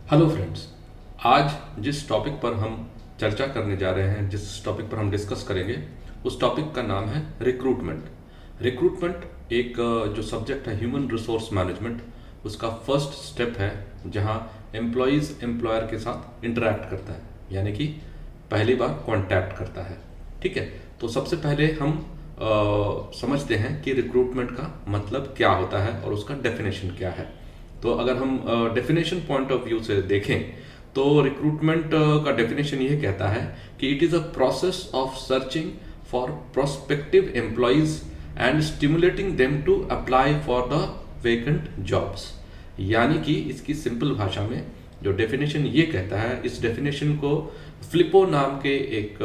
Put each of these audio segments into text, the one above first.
Hello friends. आज जिस topic पर हम चर्चा करने जा रहे हैं, जिस टॉपिक पर हम डिस्कस करेंगे, उस टॉपिक का नाम है रिक्रूटमेंट। रिक्रूटमेंट एक जो सब्जेक्ट है ह्यूमन रिसोर्स मैनेजमेंट, उसका फर्स्ट स्टेप है जहां एम्प्लॉयज़ एम्प्लॉयर के साथ इंटरैक्ट करता है, यानी कि पहली बार कॉन्टैक्ट करता है। ठीक है, तो सबसे पहले हम समझते हैं कि रिक्रूटमेंट का मतलब क्या होता है और उसका डेफिनेशन क्या है। तो अगर हम डेफिनेशन पॉइंट ऑफ व्यू से देखें तो रिक्रूटमेंट का डेफिनेशन ये कहता है कि it is a process of searching for prospective employees and stimulating them to apply for the vacant jobs. यानी कि इसकी सिंपल भाषा में जो डेफिनेशन ये कहता है, इस डेफिनेशन को फ्लिपो नाम के एक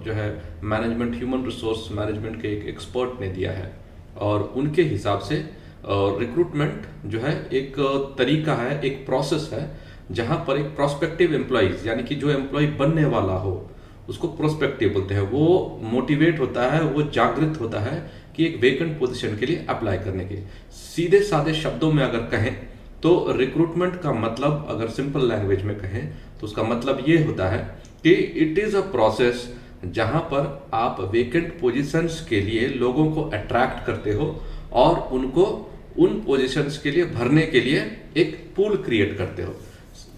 जो है मैनेजमेंट ह्यूमन रिसोर्स मैनेजमेंट के एक एक्सपर्ट ने दिया है, और उनके हिसाब से रिक्रूटमेंट जो है एक तरीका है, एक प्रोसेस है जहां पर एक प्रोस्पेक्टिव एम्प्लॉयज, यानी कि जो एम्प्लॉय बनने वाला हो उसको प्रोस्पेक्टिव बोलते हैं, वो मोटिवेट होता है, वो जागृत होता है कि एक वेकेंट पोजीशन के लिए अप्लाई करने के। सीधे साधे शब्दों में अगर कहें तो रिक्रूटमेंट का मतलब, अगर सिंपल लैंग्वेज में कहें तो उसका मतलब ये होता है कि इट इज अ प्रोसेस जहां पर आप वेकेंट पोजीशंस के लिए लोगों को अट्रैक्ट करते हो और उनको उन पोजीशंस के लिए भरने के लिए एक पूल क्रिएट करते हो।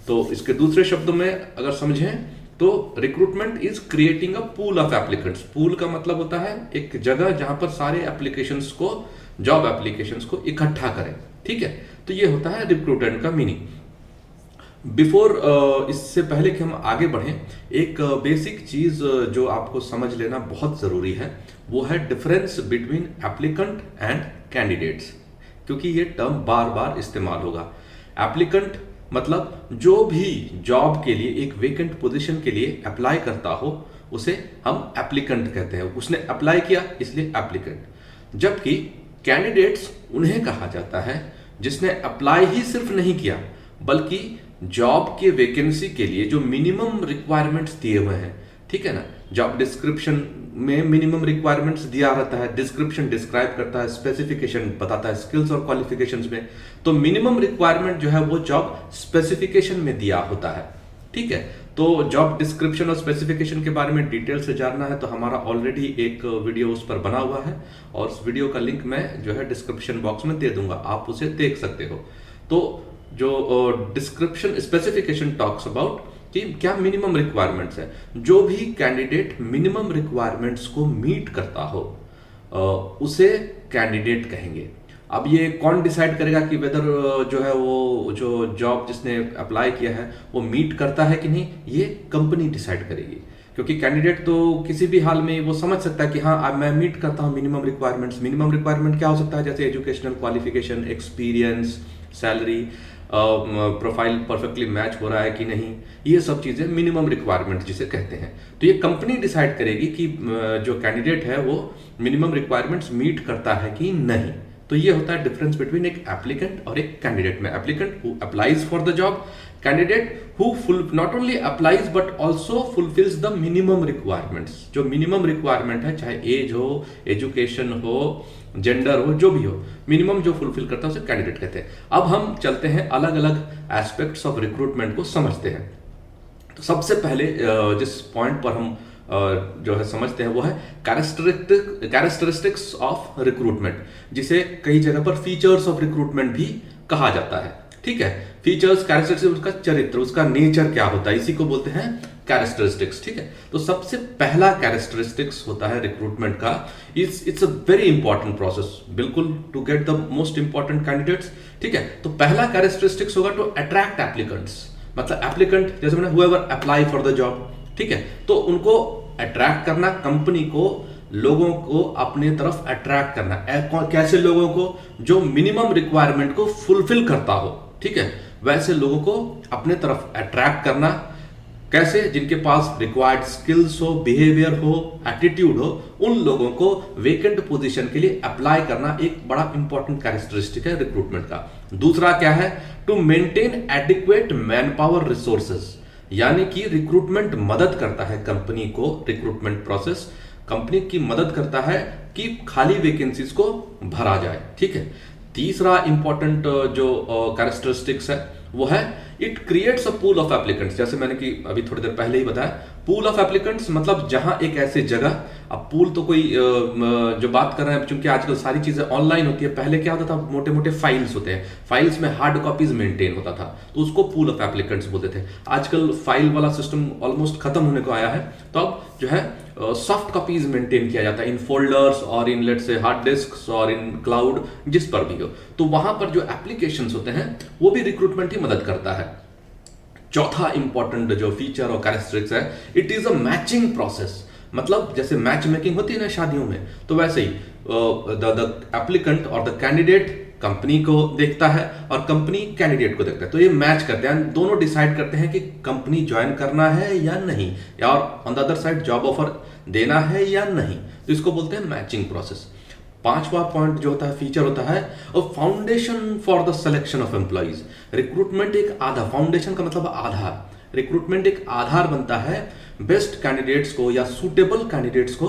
तो इसके दूसरे शब्दों में अगर समझें तो recruitment is creating a pool of applicants. Pool का मतलब होता है एक जगह जहां पर सारे एप्लीकेशंस को, जॉब एप्लीकेशंस को इकट्ठा करें। ठीक है, तो ये होता है रिक्रूटमेंट का मीनिंग। बिफोर इससे पहले कि हम आगे बढ़ें, एक बेसिक चीज जो आपको समझ लेना बहुत जरूरी है वो है difference between applicant and candidates, क्योंकि ये टर्म बार बार इस्तेमाल होगा। एप्लीकेंट मतलब जो भी जॉब के लिए, एक वेकेंट पोजीशन के लिए अप्लाई करता हो उसे हम एप्लीकेंट कहते हैं। उसने अप्लाई किया इसलिए एप्लीकेंट। जबकि कैंडिडेट्स उन्हें कहा जाता है जिसने अप्लाई ही सिर्फ नहीं किया बल्कि जॉब के वैकेंसी के लिए जो मिनिमम रिक्वायरमेंट्स दिए हुए हैं। ठीक है ना, जॉब डिस्क्रिप्शन में मिनिमम रिक्वायरमेंट्स दिया रहता है, डिस्क्रिप्शन डिस्क्राइब करता है, स्पेसिफिकेशन बताता है स्किल्स और क्वालिफिकेशंस में। तो मिनिमम रिक्वायरमेंट जो है वो जॉब स्पेसिफिकेशन में दिया होता है। ठीक है, तो जॉब डिस्क्रिप्शन और स्पेसिफिकेशन के बारे में डिटेल से जानना है तो हमारा ऑलरेडी एक वीडियो उस पर बना हुआ है, और उस वीडियो का लिंक मैं जो है डिस्क्रिप्शन बॉक्स में दे दूंगा, आप उसे देख सकते हो। तो जो डिस्क्रिप्शन स्पेसिफिकेशन टॉक्स अबाउट कि क्या मिनिमम रिक्वायरमेंट्स है। जो भी कैंडिडेट मिनिमम रिक्वायरमेंट्स को मीट करता हो उसे कैंडिडेट कहेंगे। अब ये कौन डिसाइड करेगा कि वेदर जो है वो जो जॉब जिसने अप्लाई किया है वो मीट करता है कि नहीं, ये कंपनी डिसाइड करेगी। क्योंकि कैंडिडेट तो किसी भी हाल में वो समझ सकता है कि हाँ अब मैं मीट करता हूँ मिनिमम रिक्वायरमेंट्स। मिनिमम रिक्वायरमेंट क्या हो सकता है, जैसे educational qualification, experience, salary, profile perfectly match हो रहा है कि नहीं, ये सब चीजें मिनिमम रिक्वायरमेंट जिसे कहते हैं। तो ये कंपनी डिसाइड करेगी कि जो कैंडिडेट है वो मिनिमम रिक्वायरमेंट्स मीट करता है कि नहीं। तो ये होता है डिफरेंस बिटवीन एक एप्लीकेंट और एक कैंडिडेट में। Applicant who applies for the job, candidate who full not only applies but also fulfils the minimum requirements. जो मिनिमम रिक्वायरमेंट है, चाहे एज हो, एजुकेशन हो, जेंडर हो, जो भी हो, मिनिमम जो फुलफिल करता है उसे कैंडिडेट कहते हैं। अब हम चलते हैं अलग अलग एस्पेक्ट्स ऑफ रिक्रूटमेंट को समझते हैं। तो सबसे पहले जिस पॉइंट पर हम जो है समझते हैं वो है कैरेक्टरिस्टिक्स ऑफ रिक्रूटमेंट, जिसे कई जगह पर फीचर्स ऑफ रिक्रूटमेंट भी कहा जाता है। ठीक है, फीचर्स, कैरेक्टरिस्टिक्स, उसका चरित्र, उसका नेचर क्या होता है, इसी को बोलते हैं कैरेक्टरिस्टिक्स। ठीक है, तो सबसे पहला कैरेक्टरिस्टिक्स होता है रिक्रूटमेंट का, it's a very important process, बिल्कुल to get the most important candidates. ठीक है, तो पहला कैरेक्टरिस्टिक्स होगा टू अट्रैक्ट एप्लीकेंट्स। मतलब एप्लीकेंट जैसे मैंने whoever apply for the job, ठीक है, तो उनको अट्रैक्ट करना, कंपनी को लोगों को अपने तरफ अट्रैक्ट करना। कैसे लोगों को, जो मिनिमम रिक्वायरमेंट को फुलफिल करता हो। ठीक है, वैसे लोगों को अपने तरफ अट्रैक्ट करना। कैसे, जिनके पास रिक्वायर्ड स्किल्स हो, बिहेवियर हो, एटीट्यूड हो, उन लोगों को वेकेंट पोजीशन के लिए अप्लाई करना एक बड़ा इंपॉर्टेंट कैरेक्टरिस्टिक है रिक्रूटमेंट का। दूसरा क्या है, to maintain adequate manpower resources, यानी कि रिक्रूटमेंट मदद करता है कंपनी को, रिक्रूटमेंट प्रोसेस कंपनी की मदद करता है कि खाली वैकेंसीज को भरा जाए। ठीक है, तीसरा इंपॉर्टेंट जो कैरेक्टरिस्टिक्स है वो है it creates a pool of applicants. जैसे मैंने कि अभी थोड़ी देर पहले ही बताया, पूल ऑफ एप्लीकेंट्स मतलब जहां एक ऐसी जगह, अब पूल तो कोई जो बात कर रहे हैं, क्योंकि आजकल सारी चीजें ऑनलाइन होती है। पहले क्या होता था, मोटे मोटे फाइल्स होते हैं, फाइल्स में हार्ड कॉपीज मेंटेन होता था, तो उसको पूल ऑफ एप्लीकेंट्स बोलते थे। आजकल फाइल वाला सिस्टम ऑलमोस्ट खत्म होने को आया है, तो अब जो है सॉफ्ट कॉपीज मेंटेन किया जाता है इन फोल्डर्स और in let's say hard disk और इन क्लाउड, जिस पर भी हो। तो वहां पर जो एप्लीकेशंस होते हैं वो भी रिक्रूटमेंट की मदद करता है। चौथा इंपॉर्टेंट जो फीचर और कैरेक्टरिस्टिक्स है, it is a matching process. मतलब जैसे मैच मेकिंग होती है ना शादियों में, तो वैसे ही द एप्लीकेंट और द कैंडिडेट कंपनी को देखता है और कंपनी कैंडिडेट को देखता है, तो ये मैच करते हैं, दोनों डिसाइड करते हैं कि कंपनी ज्वाइन करना है या नहीं, या और on the other side job offer देना है या नहीं। तो इसको बोलते हैं मैचिंग प्रोसेस। पांचवा पॉइंट जो होता है, फीचर होता है foundation for the selection of employees. Recruitment एक आधार, फाउंडेशन का मतलब आधार, रिक्रूटमेंट एक आधार बनता है बेस्ट कैंडिडेट्स को या सुटेबल कैंडिडेट्स को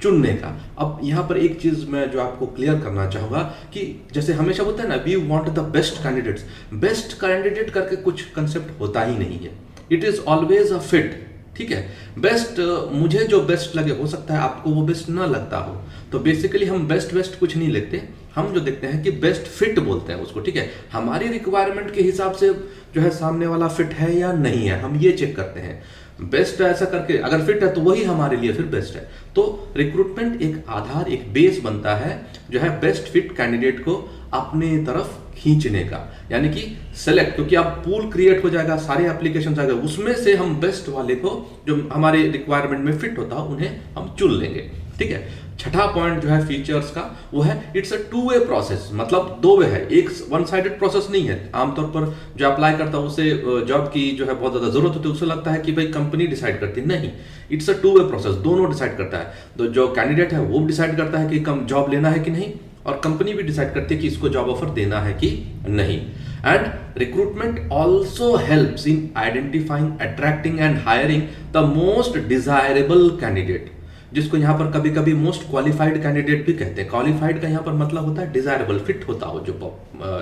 चुनने का। अब यहां पर एक चीज मैं जो आपको क्लियर करना चाहूंगा कि जैसे हमेशा बोलते हैं ना, we want the best candidates. Best candidate करके कुछ कंसेप्ट होता ही नहीं है, it is always a fit. ठीक है, बेस्ट मुझे जो बेस्ट लगे, हो सकता है आपको वो बेस्ट ना लगता हो। तो बेसिकली हम बेस्ट कुछ नहीं लिखते, हम जो देखते हैं कि बेस्ट फिट बोलते हैं उसको। ठीक है, हमारी रिक्वायरमेंट के हिसाब से जो है सामने वाला फिट है या नहीं है, हम ये चेक करते हैं। बेस्ट ऐसा करके अगर फिट है तो वही हमारे लिए फिर बेस्ट है। तो रिक्रूटमेंट एक आधार, एक बेस बनता है जो है बेस्ट फिट कैंडिडेट को अपने तरफ खींचने का, यानी कि सेलेक्ट, क्योंकि अब पूल क्रिएट हो जाएगा, सारे एप्लीकेशन आ गए, उसमें से हम बेस्ट वाले को जो हमारे रिक्वायरमेंट में फिट होता है उन्हें हम चुन लेंगे। ठीक है, छठा पॉइंट जो है फीचर्स का, वो है it's a two way process. मतलब दो वे है, एक वन साइडेड प्रोसेस नहीं है। आमतौर पर जो अप्लाई करता है उसे जॉब की जो है बहुत ज्यादा जरूरत होती है, उसे लगता है कि भाई कंपनी डिसाइड करती है, नहीं, it's a two way process, दोनों डिसाइड करता है। तो जो कैंडिडेट है वो डिसाइड करता है कि कम जॉब लेना है कि नहीं, और कंपनी भी डिसाइड करती है कि इसको जॉब ऑफर देना है कि नहीं। And recruitment also helps in identifying, attracting and hiring the most desirable candidate, जिसको यहाँ पर कभी कभी मोस्ट क्वालिफाइड कैंडिडेट भी कहते हैं। क्वालिफाइड का यहाँ पर मतलब होता है डिजायरेबल, फिट होता हो जो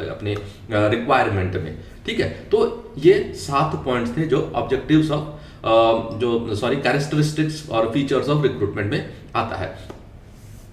अपने रिक्वायरमेंट में। ठीक है, तो ये 7 पॉइंट्स थे जो ऑब्जेक्टिव्स ऑफ कैरेक्टरिस्टिक्स और फीचर्स ऑफ रिक्रूटमेंट में आता है।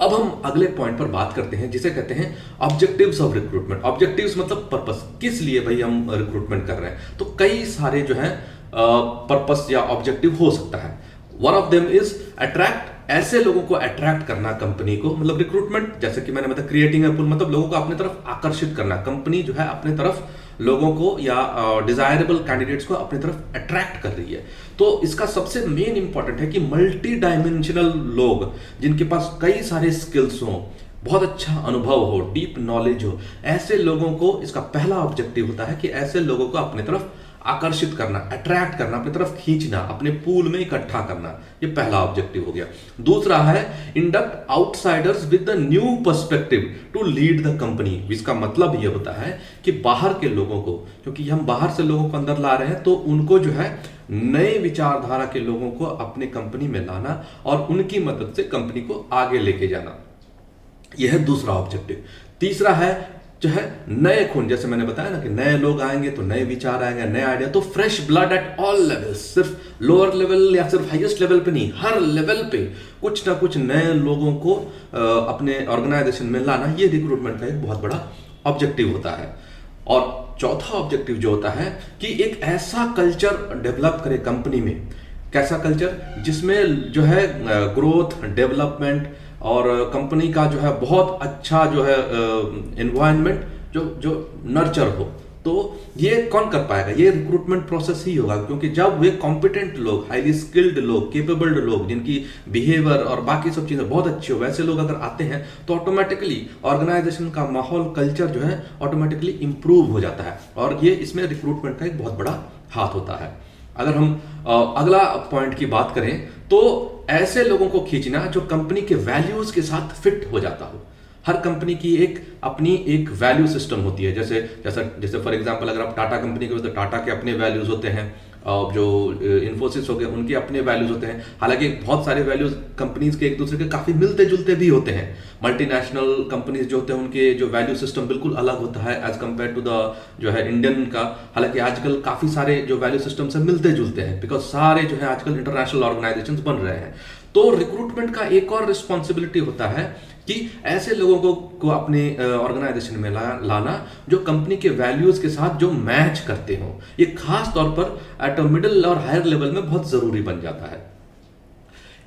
अब हम अगले पॉइंट पर बात करते हैं जिसे कहते हैं ऑब्जेक्टिव्स ऑफ रिक्रूटमेंट। ऑब्जेक्टिव्स मतलब पर्पस, किस लिए भाई हम रिक्रूटमेंट कर रहे हैं। तो कई सारे जो है पर्पस या ऑब्जेक्टिव हो सकता है। One of them is attract, ऐसे लोगों को अट्रैक्ट करना कंपनी को, मतलब रिक्रूटमेंट जैसे कि मैंने बताया क्रिएटिंग अ पूल, मतलब लोगों को अपने तरफ आकर्षित करना। कंपनी जो है अपने तरफ लोगों को या डिजायरेबल कैंडिडेट्स को अपने तरफ अट्रैक्ट कर रही है। तो इसका सबसे मेन इंपॉर्टेंट है कि मल्टी डायमेंशनल लोग जिनके पास कई सारे स्किल्स हो, बहुत अच्छा अनुभव हो, डीप नॉलेज हो, ऐसे लोगों को इसका पहला ऑब्जेक्टिव होता है कि ऐसे लोगों को अपने तरफ आकर्षित करना, अट्रैक्ट करना, अपनी तरफ खींचना, अपने पूल में इकट्ठा करना। ये पहला ऑब्जेक्टिव हो गया। दूसरा है induct outsiders with the new perspective to lead the company. इसका मतलब ये होता है कि बाहर के लोगों को, क्योंकि हम बाहर से लोगों को अंदर ला रहे हैं, तो उनको जो है नए विचारधारा के लोगों को अपने कंपनी में लाना और उनकी मदद से कंपनी को आगे लेके जाना। यह है दूसरा ऑब्जेक्टिव। तीसरा है जो है नए खून, जैसे मैंने बताया ना कि नए लोग आएंगे तो नए विचार आएंगे, नए आइडिया। तो fresh blood at all levels, सिर्फ लोअर लेवल या सिर्फ हाईएस्ट लेवल पे नहीं, हर लेवल पे कुछ ना कुछ नए लोगों को अपने ऑर्गेनाइजेशन में लाना, ये रिक्रूटमेंट का एक बहुत बड़ा ऑब्जेक्टिव होता है। और चौथा ऑब्जेक्टिव जो होता है कि एक ऐसा कल्चर डेवलप करे कंपनी में। कैसा कल्चर? जिसमें जो है ग्रोथ, डेवलपमेंट और कंपनी का जो है बहुत अच्छा जो है एनवायरनमेंट जो नर्चर हो। तो ये कौन कर पाएगा? ये रिक्रूटमेंट प्रोसेस ही होगा, क्योंकि जब वे कॉम्पिटेंट लोग, हाईली स्किल्ड लोग, केपेबल्ड लोग, जिनकी बिहेवियर और बाकी सब चीजें बहुत अच्छी हो, वैसे लोग अगर आते हैं तो ऑटोमेटिकली ऑर्गेनाइजेशन का माहौल, कल्चर जो है ऑटोमेटिकली इंप्रूव हो जाता है। और ये इसमें रिक्रूटमेंट का एक बहुत बड़ा हाथ होता है। अगर हम अगला पॉइंट की बात करें तो ऐसे लोगों को खींचना जो कंपनी के वैल्यूज के साथ फिट हो जाता हो। हर कंपनी की एक अपनी एक वैल्यू सिस्टम होती है। जैसे फॉर एग्जांपल अगर आप टाटा कंपनी के तो टाटा के अपने वैल्यूज होते हैं, जो इन्फोसिस हो गए, उनके अपने वैल्यूज होते हैं। हालांकि बहुत सारे वैल्यूज कंपनीज के एक दूसरे के काफी मिलते जुलते भी होते हैं। मल्टीनेशनल कंपनीज जो होते हैं उनके जो वैल्यू सिस्टम बिल्कुल अलग होता है एज कंपेयर टू द जो है इंडियन का। हालांकि आजकल काफी सारे जो वैल्यू सिस्टम से मिलते जुलते हैं, बिकॉज सारे जो है आजकल इंटरनेशनल ऑर्गेनाइजेशंस बन रहे हैं। तो रिक्रूटमेंट का एक और रिस्पॉन्सिबिलिटी होता है कि ऐसे लोगों को अपने ऑर्गेनाइजेशन में लाना जो कंपनी के वैल्यूज के साथ जो मैच करते हो। ये खास तौर पर एट अ मिडिल और हायर लेवल में बहुत जरूरी बन जाता है।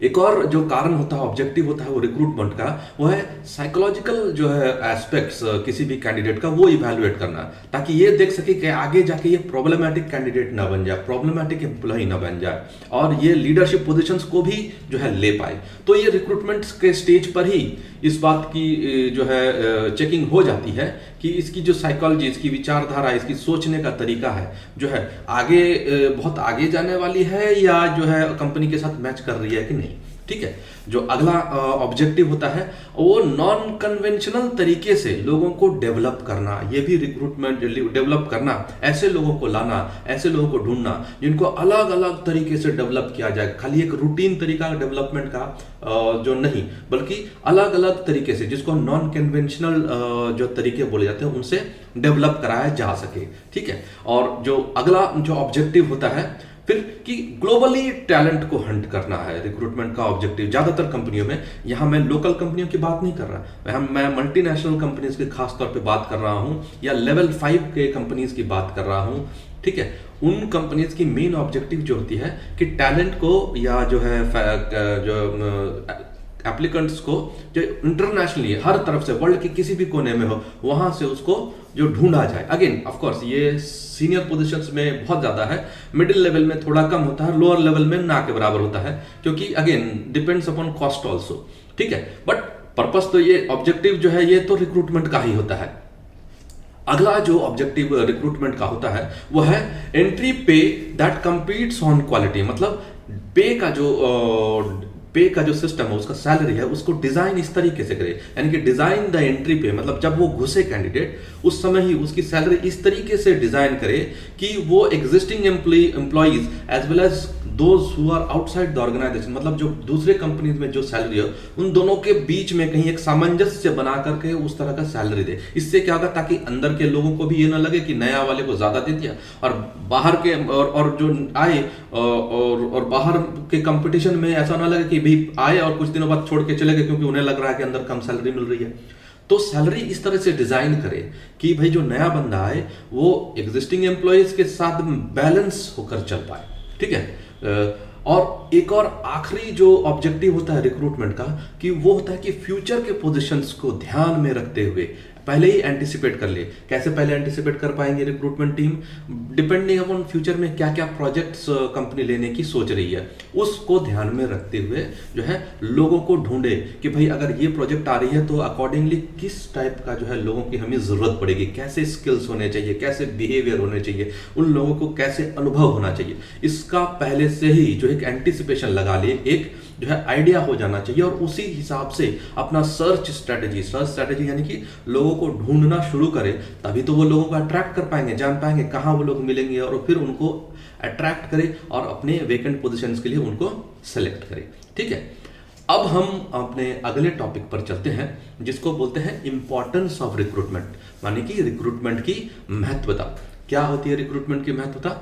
एक और जो कारण होता है, ऑब्जेक्टिव होता है वो रिक्रूटमेंट का, वो है साइकोलॉजिकल जो है एस्पेक्ट्स किसी भी कैंडिडेट का वो इवैल्यूएट करना, ताकि ये देख सके कि आगे जाके ये प्रॉब्लमेटिक कैंडिडेट ना बन जाए, प्रॉब्लमेटिक एम्प्लॉय ना बन जाए, और ये लीडरशिप पोजीशंस को भी जो है ले पाए। तो ये रिक्रूटमेंट के स्टेज पर ही इस बात की जो है चेकिंग हो जाती है कि इसकी जो साइकोलॉजी, इसकी विचारधारा, इसकी सोचने का तरीका है जो है आगे बहुत आगे जाने वाली है या जो है कंपनी के साथ मैच कर रही है कि नहीं। ठीक है, जो अगला ऑब्जेक्टिव होता है वो नॉन कन्वेंशनल तरीके से लोगों को डेवलप करना। ये भी रिक्रूटमेंट डेवलप करना, ऐसे लोगों को लाना, ऐसे लोगों को ढूंढना जिनको अलग अलग तरीके से डेवलप किया जाए। खाली एक रूटीन तरीका डेवलपमेंट का जो नहीं, बल्कि अलग अलग तरीके से जिसको नॉन कन्वेंशनल जो तरीके बोले जाते हैं उनसे डेवलप कराया जा सके। ठीक है, और जो अगला जो ऑब्जेक्टिव होता है फिर कि ग्लोबली टैलेंट को हंट करना है। रिक्रूटमेंट का ऑब्जेक्टिव ज्यादातर कंपनियों में, यहां मैं लोकल कंपनियों की बात नहीं कर रहा, मैं मल्टीनेशनल कंपनीज की खास तौर पे बात कर रहा हूं, या लेवल 5 के कंपनीज की बात कर रहा हूं। ठीक है, उन कंपनीज की मेन ऑब्जेक्टिव जो होती है कि टैलेंट को या जो है जो एप्लीकेंट्स को जो इंटरनेशनली हर तरफ से वर्ल्ड के किसी भी कोने में हो वहां से उसको जो ढूंढा जाए। अगेन ऑफ कोर्स ये सीनियर पोजीशंस में बहुत ज्यादा है, मिडिल लेवल में थोड़ा कम होता है, लोअर लेवल में ना के बराबर होता है, क्योंकि again depends upon cost also. ठीक है, बट पर्पस तो ये ऑब्जेक्टिव जो है ये तो रिक्रूटमेंट का ही होता है। अगला जो ऑब्जेक्टिव रिक्रूटमेंट का होता है वो है एंट्री पे दैट कंपीट्स ऑन क्वालिटी। मतलब पे का जो सिस्टम है, उसका सैलरी है, उसको डिजाइन इस तरीके से करे, यानी कि डिजाइन द एंट्री पे, मतलब जब वो घुसे कैंडिडेट उस समय ही उसकी सैलरी इस तरीके से डिजाइन करे कि वो existing employees as well as those who are outside the organisation, मतलब जो दूसरे कंपनीज में जो सैलरी है उन दोनों के बीच में कहीं एक सामंजस्य बना करके उस तरह का सैलरी दे। इससे क्या होगा, ताकि अंदर के लोगों को भी ये ना लगे कि नया वाले को ज्यादा दे दिया, और बाहर के और जो आए और बाहर के कंपटीशन में ऐसा ना लगे कि भाई आए और कुछ दिनों बाद छोड़ के चले गए क्योंकि उन्हें लग रहा है कि अंदर कम सैलरी मिल रही है। तो सैलरी इस तरह से डिजाइन करे कि भाई जो नया बंदा आए वो एग्जिस्टिंग एम्प्लॉयज के साथ बैलेंस होकर चल पाए। ठीक है, और एक और आखिरी जो ऑब्जेक्टिव होता है रिक्रूटमेंट का कि वो होता है कि फ्यूचर के पोजीशंस को ध्यान में रखते हुए पहले ही एंटिसिपेट कर ले। कैसे पहले एंटिसिपेट कर पाएंगे recruitment team? Depending upon future में क्या क्या प्रोजेक्ट्स कंपनी लेने की सोच रही है, उसको ध्यान में रखते हुए जो है लोगों को ढूंढे कि भाई अगर ये प्रोजेक्ट आ रही है तो अकॉर्डिंगली किस टाइप का जो है लोगों की हमें जरूरत पड़ेगी, कैसे स्किल्स होने चाहिए, कैसे बिहेवियर होने चाहिए, उन लोगों को कैसे अनुभव होना चाहिए, इसका पहले से ही जो एक एंटिसिपेशन लगा ले, एक जो है आइडिया हो जाना चाहिए, और उसी हिसाब से अपना सर्च स्ट्रेटेजी यानी कि लोगों को ढूंढना शुरू करें। तभी तो वो लोगों को अट्रैक्ट कर पाएंगे, जान पाएंगे कहां वो लोग मिलेंगे, और फिर उनको अट्रैक्ट करें और अपने वेकेंट पोजीशंस के लिए उनको सेलेक्ट करें। ठीक है, अब हम अपने अगले टॉपिक पर चलते हैं जिसको बोलते हैं इंपॉर्टेंस ऑफ रिक्रूटमेंट, माने कि रिक्रूटमेंट की महत्वता। क्या होती है रिक्रूटमेंट की महत्वता?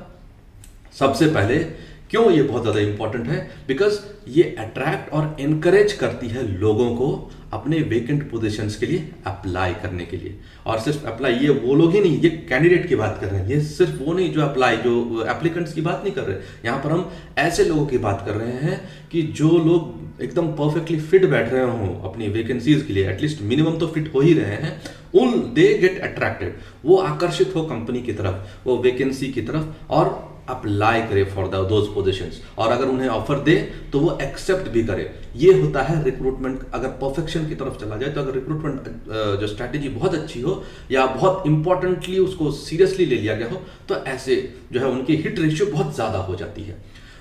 सबसे पहले क्यों ये बहुत ज्यादा इंपॉर्टेंट है? बिकॉज ये अट्रैक्ट और एनकरेज करती है लोगों को अपने वेकेंट पोजीशंस के लिए अप्लाई करने के लिए। और सिर्फ अप्लाई, ये वो लोग ही नहीं, ये कैंडिडेट की बात कर रहे हैं, ये सिर्फ वो नहीं जो अप्लाई, जो एप्लीकेंट्स की बात नहीं कर रहे। यहां पर हम ऐसे लोगों की बात कर रहे हैं कि जो लोग एकदम परफेक्टली फिट बैठ रहे हों अपनी वैकेंसीज के लिए, एटलीस्ट मिनिमम तो फिट हो ही रहे हैं, उन दे गेट अट्रैक्टेड, वो आकर्षित हो कंपनी की तरफ, वो वैकेंसी की तरफ, और अप्लाई करे फॉर दोज पोजीशंस, और अगर उन्हें ऑफर दे तो वो एक्सेप्ट भी करे। ये होता है रिक्रूटमेंट। अगर परफेक्शन की तरफ चला जाए तो अगर रिक्रूटमेंट जो स्ट्रैटेजी बहुत अच्छी हो या बहुत इंपॉर्टेंटली उसको सीरियसली ले लिया गया हो तो ऐसे जो है उनकी हिट रेशियो बहुत ज्यादा हो जाती है।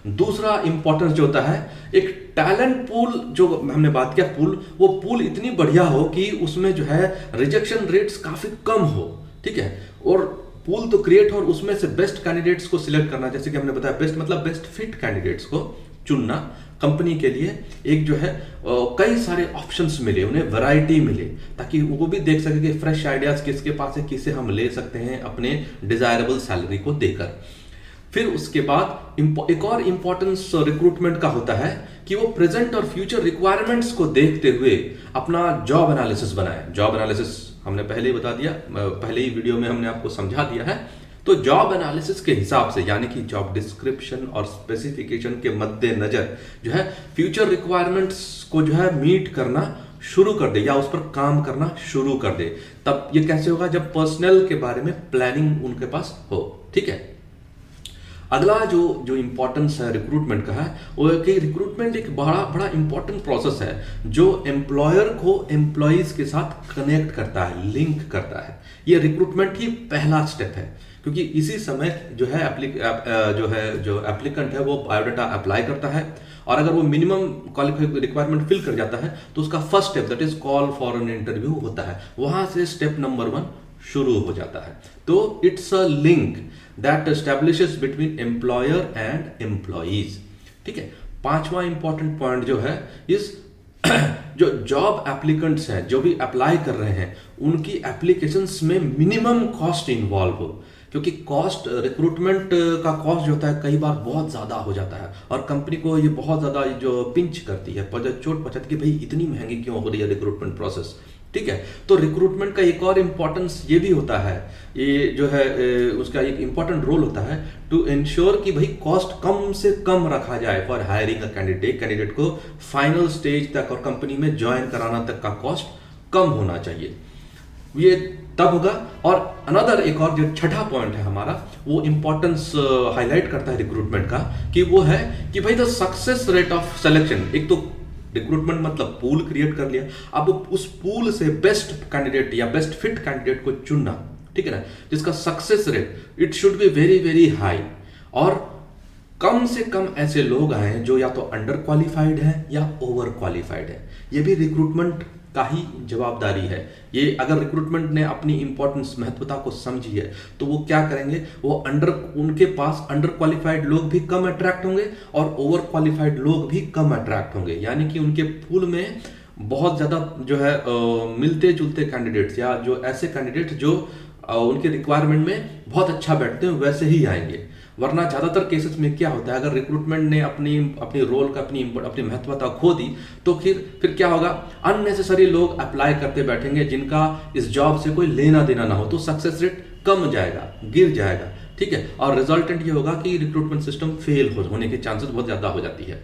दूसरा इंपॉर्टेंस जो होता है, एक टैलेंट पूल जो हमने बात किया, वो पूल इतनी बढ़िया हो कि उसमें जो है रिजेक्शन रेट्स काफी कम हो। ठीक है, और पूल तो क्रिएट और उसमें से बेस्ट कैंडिडेट्स को सिलेक्ट करना, जैसे कि हमने बताया बेस्ट मतलब बेस्ट फिट कैंडिडेट्स को चुनना कंपनी के लिए। एक जो है कई सारे ऑप्शंस मिले, उन्हें वैरायटी मिले, ताकि वो भी देख सके कि फ्रेश आइडियाज किसके पास है, किसे हम ले सकते हैं अपने डिजायरेबल सैलरी को देकर। फिर उसके बाद एक और इंपॉर्टेंस रिक्रूटमेंट का होता है कि वो प्रेजेंट और फ्यूचर रिक्वायरमेंट्स को देखते हुए अपना जॉब एनालिसिस बनाए। जॉब एनालिसिस हमने पहले ही बता दिया, पहले ही वीडियो में हमने आपको समझा दिया है। तो जॉब एनालिसिस के हिसाब से, यानी कि जॉब डिस्क्रिप्शन और स्पेसिफिकेशन के मद्देनजर जो है फ्यूचर रिक्वायरमेंट्स को जो है मीट करना शुरू कर दे या उस पर काम करना शुरू कर दे। तब ये कैसे होगा? जब पर्सनल के बारे में प्लानिंग उनके पास हो। ठीक है, अगला जो इंपॉर्टेंस है रिक्रूटमेंट का है वो है कि रिक्रूटमेंट एक बड़ा इंपॉर्टेंट प्रोसेस है जो एम्प्लॉयर को एम्प्लॉइज के साथ कनेक्ट करता है, लिंक करता है। ये रिक्रूटमेंट ही पहला स्टेप है, क्योंकि इसी समय जो एप्लीकेंट है वो बायोडाटा अप्लाई करता है, और अगर वो मिनिमम क्वालिफाइड रिक्वायरमेंट फिल कर जाता है तो उसका first step that is call for an interview होता है। वहां से स्टेप नंबर 1 शुरू हो जाता है। तो it's a link that establishes between employer and employees. ठीक है, पांचवा इंपॉर्टेंट पॉइंट जो है इस जो जॉब एप्लीकेंट्स हैं, जो भी अप्लाई कर रहे हैं, उनकी एप्लीकेशंस में मिनिमम कॉस्ट इन्वॉल्व हो, क्योंकि कॉस्ट रिक्रूटमेंट का कॉस्ट जो होता है कई बार बहुत ज़्यादा हो जाता है और कंपनी को ये बहुत ज़्यादा जो पिंच करती है, चोट पचत कि भाई इतनी महंगी क्यों हो रही है रिक्रूटमेंट प्रोसेस। ठीक है, तो रिक्रूटमेंट का एक और इम्पॉर्टेंस ये भी होता है, ये जो है उसका एक इम्पॉर्टेंट रोल होता है टू इंश्योर कि भाई कॉस्ट कम से कम रखा जाए फॉर हायरिंग अ कैंडिडेट को फाइनल स्टेज तक और कंपनी में ज्वाइन कराना तक का कॉस्ट कम होना चाहिए। ये तब होगा। और अनदर एक और जो छठा पॉइंट है हमारा, वो इंपॉर्टेंस हाईलाइट करता है रिक्रूटमेंट का, कि वो है कि भाई the success rate of selection. एक तो रिक्रूटमेंट मतलब पूल क्रिएट कर लिया, अब उस पूल से बेस्ट कैंडिडेट या बेस्ट फिट कैंडिडेट को चुनना, ठीक है ना, जिसका success rate it should be very very high, और कम से कम ऐसे लोग आए जो या तो अंडर क्वालिफाइड है या ओवर क्वालिफाइड है। ये भी रिक्रूटमेंट का ही जवाबदारी है। ये अगर रिक्रूटमेंट ने अपनी इंपॉर्टेंस महत्वता को समझी है तो वो क्या करेंगे, वो उनके पास अंडर क्वालिफाइड लोग भी कम अट्रैक्ट होंगे और ओवर क्वालिफाइड लोग भी कम अट्रैक्ट होंगे। यानी कि उनके पूल में बहुत ज्यादा जो है मिलते जुलते कैंडिडेट्स या जो ऐसे कैंडिडेट जो उनके रिक्वायरमेंट में बहुत अच्छा बैठते हैं वैसे ही आएंगे। वरना ज्यादातर केसेस में क्या होता है, अगर रिक्रूटमेंट ने अपनी रोल का अपनी महत्वता खो दी तो फिर क्या होगा, अननेसेसरी लोग अप्लाई करते बैठेंगे जिनका इस जॉब से कोई लेना देना ना हो, तो सक्सेस रेट कम जाएगा, गिर जाएगा। ठीक है, और रिजल्टेंट ये होगा कि रिक्रूटमेंट सिस्टम फेल होने के चांसेस बहुत ज्यादा हो जाती है।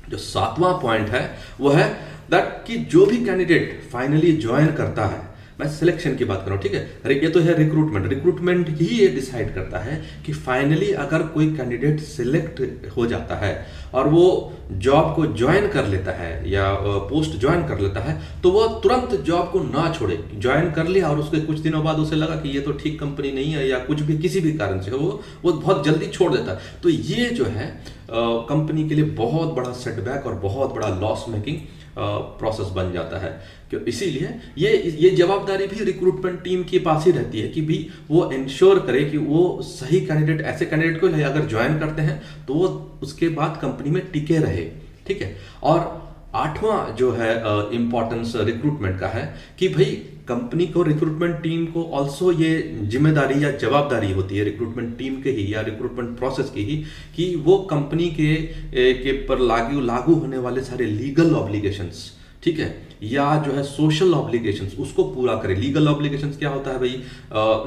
जो सातवां पॉइंट है वो है दैट कि जो भी कैंडिडेट फाइनली ज्वाइन करता है, मैं सिलेक्शन की बात कर रहा हूं, ठीक है, ये तो है रिक्रूटमेंट ही ये डिसाइड करता है कि फाइनली अगर कोई कैंडिडेट सिलेक्ट हो जाता है और वो जॉब को ज्वाइन कर लेता है या पोस्ट ज्वाइन कर लेता है, तो वो तुरंत जॉब को ना छोड़े। ज्वाइन कर लिया और उसके कुछ दिनों बाद उसे लगा कि ये तो ठीक कंपनी नहीं है या कुछ भी किसी भी कारण से वो बहुत जल्दी छोड़ देता है। तो ये जो है कंपनी के लिए बहुत बड़ा सेटबैक और बहुत बड़ा लॉस मेकिंग प्रोसेस बन जाता है। क्यों? इसीलिए ये जवाबदारी भी रिक्रूटमेंट टीम के पास ही रहती है कि भी वो इंश्योर करे कि वो सही कैंडिडेट, ऐसे कैंडिडेट को अगर ज्वाइन करते हैं तो वो उसके बाद कंपनी में टिके रहे। ठीक है, और आठवां जो है इंपॉर्टेंस रिक्रूटमेंट का है कि भाई कंपनी को, रिक्रूटमेंट टीम को ऑल्सो ये जिम्मेदारी या जवाबदारी होती है रिक्रूटमेंट टीम के ही या रिक्रूटमेंट प्रोसेस की ही कि वो कंपनी के पर लागू होने वाले सारे लीगल ऑब्लिगेशंस, ठीक है, या जो है सोशल ऑब्लिगेशंस, उसको पूरा करे। लीगल ऑब्लिगेशंस क्या होता है भाई,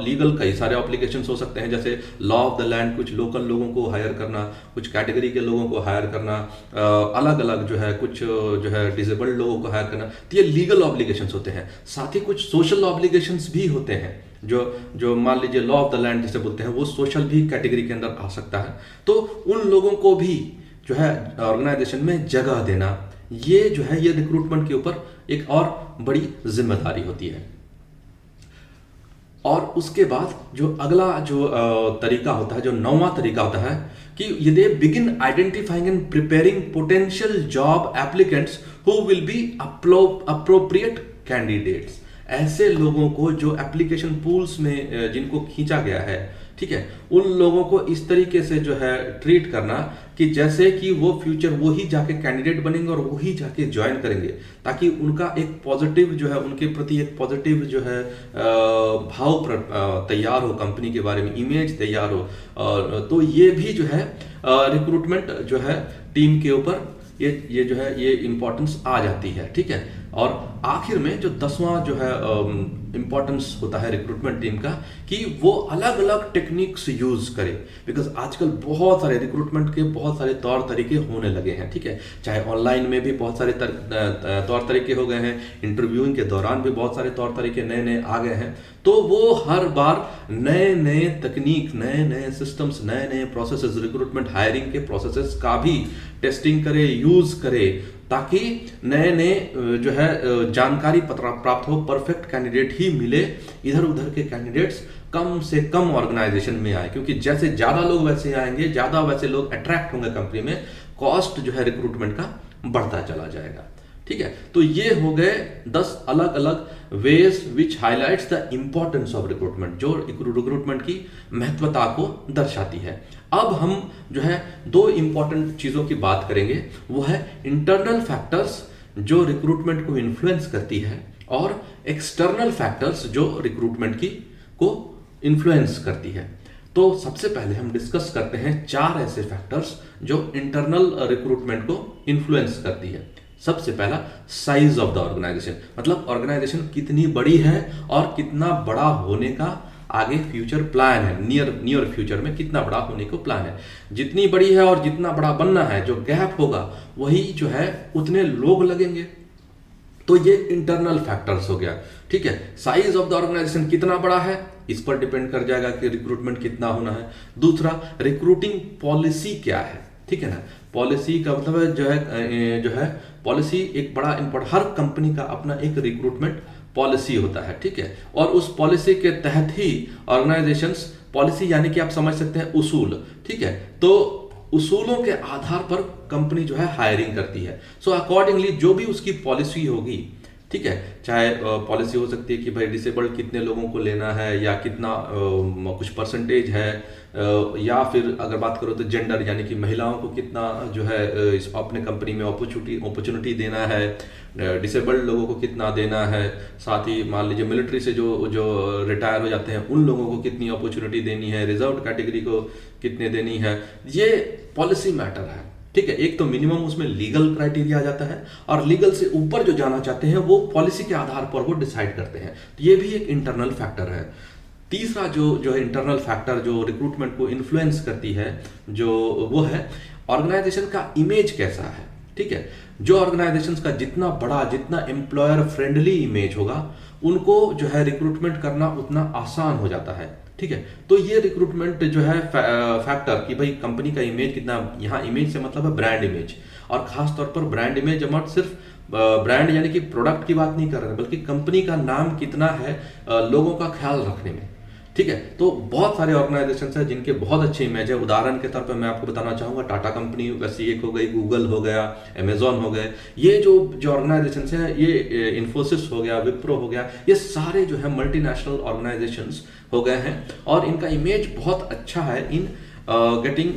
लीगल कई सारे ऑब्लिगेशंस हो सकते हैं, जैसे लॉ ऑफ द लैंड, कुछ लोकल लोगों को हायर करना, कुछ कैटेगरी के लोगों को हायर करना, अलग अलग जो है कुछ जो है डिसेबल्ड लोगों को हायर करना, तो ये लीगल ऑब्लिगेशंस होते हैं। साथ ही कुछ सोशल ऑब्लिगेशंस भी होते हैं, जो मान लीजिए लॉ ऑफ द लैंड जिसे बोलते हैं, वो सोशल भी कैटेगरी के अंदर आ सकता है। तो उन लोगों को भी जो है ऑर्गेनाइजेशन में जगह देना, ये जो है ये रिक्रूटमेंट के ऊपर एक और बड़ी जिम्मेदारी होती है। और उसके बाद जो अगला जो तरीका होता है, जो नौवां तरीका होता है कि ये begin identifying and preparing potential job applicants who will be appropriate candidates. ऐसे लोगों को जो एप्लीकेशन पूल्स में जिनको खींचा गया है, ठीक है, उन लोगों को इस तरीके से जो है ट्रीट करना कि जैसे कि वो फ्यूचर वो ही जाके कैंडिडेट बनेंगे और वो ही जाके ज्वाइन करेंगे, ताकि उनका एक पॉजिटिव जो है, उनके प्रति एक पॉजिटिव जो है भाव तैयार हो, कंपनी के बारे में इमेज तैयार हो। और तो ये भी जो है रिक्रूटमेंट जो है टीम के ऊपर ये जो है ये इंपॉर्टेंस आ जाती है, ठीक है। और आखिर में जो 10वां जो है इंपॉर्टेंस होता है रिक्रूटमेंट टीम का, कि वो अलग अलग टेक्निक्स यूज करे, बिकॉज आजकल बहुत सारे रिक्रूटमेंट के बहुत सारे तौर तरीके होने लगे हैं, ठीक है। चाहे ऑनलाइन में भी बहुत सारे तौर तरीके हो गए हैं, इंटरव्यूइंग के दौरान भी बहुत सारे तौर तरीके नए नए आ गए हैं। तो वो हर बार नए नए तकनीक, नए नए सिस्टम्स, नए नए प्रोसेसेस, रिक्रूटमेंट हायरिंग के प्रोसेसेस का भी टेस्टिंग करे, यूज करे, ताकि नए नए जो है जानकारी प्राप्त हो, परफेक्ट कैंडिडेट ही मिले, इधर उधर के कैंडिडेट्स कम से कम ऑर्गेनाइजेशन में आए, क्योंकि जैसे ज्यादा लोग वैसे आएंगे, ज्यादा वैसे लोग अट्रैक्ट होंगे कंपनी में, कॉस्ट जो है रिक्रूटमेंट का बढ़ता चला जाएगा, ठीक है। तो ये हो गए 10 अलग अलग ways which highlights the importance of recruitment, जो रिक्रूटमेंट की महत्वता को दर्शाती है। अब हम जो है 2 इंपॉर्टेंट चीजों की बात करेंगे, वो है इंटरनल फैक्टर्स जो रिक्रूटमेंट को इन्फ्लुएंस करती है, और एक्सटर्नल फैक्टर्स जो रिक्रूटमेंट की को इन्फ्लुएंस करती है। तो सबसे पहले हम डिस्कस करते हैं 4 ऐसे फैक्टर्स जो इंटरनल रिक्रूटमेंट को इन्फ्लुएंस करती है। सबसे पहला, साइज ऑफ द ऑर्गेनाइजेशन, मतलब ऑर्गेनाइजेशन कितनी बड़ी है और कितना बड़ा होने का आगे फ्यूचर प्लान है, नियर फ्यूचर में कितना बड़ा होने को प्लान है। जितनी बड़ी है और जितना बड़ा बनना है, जो गैप होगा वही जो है उतने लोग लगेंगे। तो ये इंटरनल फैक्टर्स हो गया, ठीक है। साइज ऑफ द ऑर्गेनाइजेशन कितना बड़ा है, इस पर डिपेंड कर जाएगा कि रिक्रूटमेंट कितना होना है। दूसरा, रिक्रूटिंग पॉलिसी क्या है, ठीक है ना। पॉलिसी का मतलब जो है पॉलिसी एक बड़ा इंपॉर्टेंट, हर कंपनी का अपना एक रिक्रूटमेंट पॉलिसी होता है, ठीक है। और उस पॉलिसी के तहत ही ऑर्गेनाइजेशंस, पॉलिसी यानी कि आप समझ सकते हैं उसूल, ठीक है। तो उसूलों के आधार पर कंपनी जो है हायरिंग करती है। सो अकॉर्डिंगली जो भी उसकी पॉलिसी होगी, ठीक है, चाहे पॉलिसी हो सकती है कि भाई डिसेबल्ड कितने लोगों को लेना है, या कितना कुछ परसेंटेज है, या फिर अगर बात करो तो जेंडर यानी कि महिलाओं को कितना जो है अपने कंपनी में अपॉर्चुनिटी देना है, डिसेबल्ड लोगों को कितना देना है, साथ ही मान लीजिए मिलिट्री से जो रिटायर हो जाते हैं उन लोगों को कितनी अपॉर्चुनिटी देनी है, रिजर्व कैटेगरी को कितने देनी है, ये पॉलिसी मैटर है, ठीक है। एक तो मिनिमम उसमें लीगल क्राइटेरिया आ जाता है, और लीगल से ऊपर जो जाना चाहते हैं वो पॉलिसी के आधार पर वो डिसाइड करते हैं। तो ये भी एक इंटरनल फैक्टर है। तीसरा जो है इंटरनल फैक्टर जो रिक्रूटमेंट को इन्फ्लुएंस करती है, जो वो है ऑर्गेनाइजेशन का इमेज कैसा है, ठीक है। जो ऑर्गेनाइजेशन का जितना बड़ा, जितना एम्प्लॉयर फ्रेंडली इमेज होगा, उनको जो है रिक्रूटमेंट करना उतना आसान हो जाता है, ठीक है। तो ये रिक्रूटमेंट जो है फैक्टर कि भाई कंपनी का इमेज कितना, यहाँ इमेज से मतलब है ब्रांड इमेज, और खास तौर पर ब्रांड इमेज हम सिर्फ ब्रांड यानी कि प्रोडक्ट की बात नहीं कर रहे हैं, बल्कि कंपनी का नाम कितना है लोगों का ख्याल रखने में, ठीक है। तो बहुत सारे ऑर्गेनाइजेशन है जिनके बहुत अच्छे इमेज है। उदाहरण के तौर पर मैं आपको बताना चाहूंगा, टाटा कंपनी वैसी एक हो गई, गूगल हो गया, अमेजॉन हो गए, ये जो ऑर्गेनाइजेशन है, ये इन्फोसिस हो गया, विप्रो हो गया, ये सारे जो है मल्टीनेशनल ऑर्गेनाइजेशंस हो गए हैं, और इनका इमेज बहुत अच्छा है in getting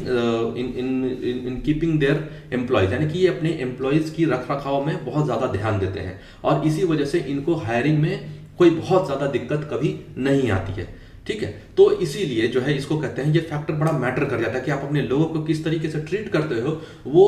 in keeping their employees, यानी कि ये अपने एम्प्लॉयज की रख रखाव में बहुत ज्यादा ध्यान देते हैं, और इसी वजह से इनको हायरिंग में कोई बहुत ज्यादा दिक्कत कभी नहीं आती है, ठीक है। तो इसीलिए जो है इसको कहते हैं, ये फैक्टर बड़ा मैटर कर जाता है कि आप अपने लोगों को किस तरीके से ट्रीट करते हो, वो